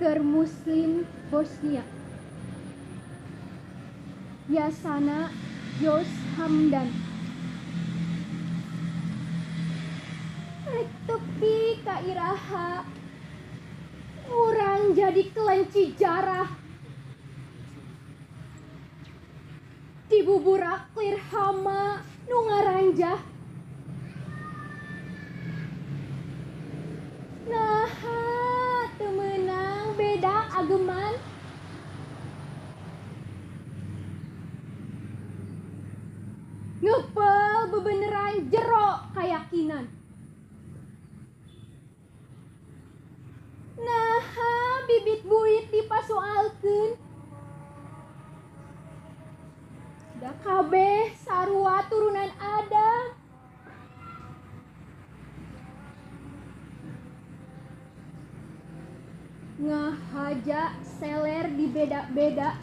keur Muslim Bosnia. Biasana Yos Hamdan. Rek tepi ka iraha urang jadi kelenci jarah. Dibuburak lir hama nu ngaranjah. Naha teu meunang beda ageman. Ngeupel bebeneran jero kayakinan. Naha bibit buit dipasoalkeun. Da kabeh sarua turunan Adam. Ngahaja seler di beda-beda.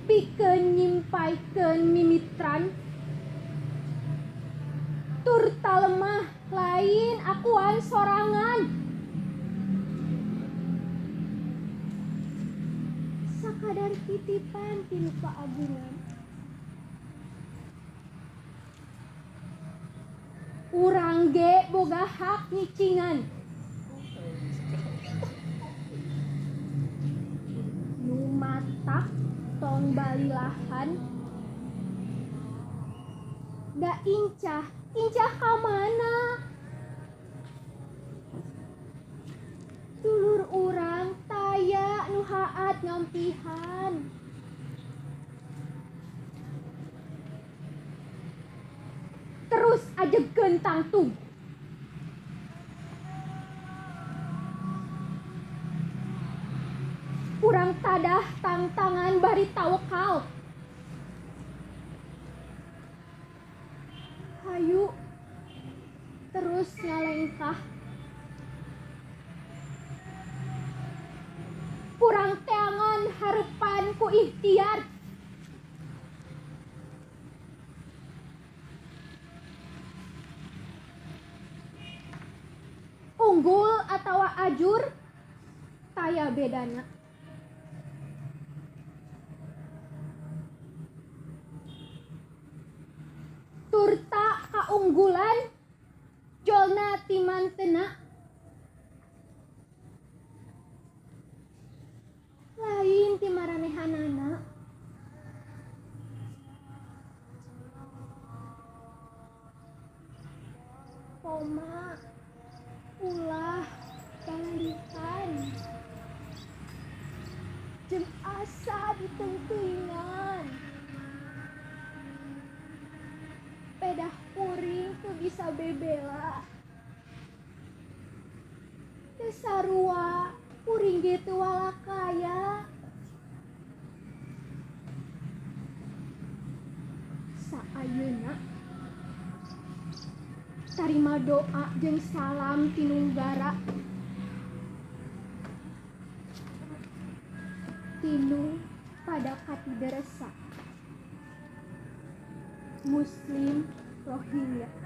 Pikeun nyimpaikeun mimitran. Tur talemah lain akuan sorangan. Sakadar titipan tinu paagungan. Urang ge boga hak nyicingan. Nu matak tong balilahan. Da incah ka mana? Dulur urang taya nu haat ngampihan. Terus ajegeun tangtung. Urang tadah tangtangan bari tawakal. Hayu terus ngalengkah. Urang teangan harepan ku ikhtiar. Unggul atawa ajur taya bedana. Turta kaunggulan jolna ti mantena. Lain ti maranehanana. Koma ulah balikan. Jeung asa ditengteuingan. Pedah kuring teu bisa bebela. Teu sarua kuring ge teu walakaya. Saayeuna tarima doa jeung salam ti Nunggara. Tinu pada kati deresa Muslim Rohingya.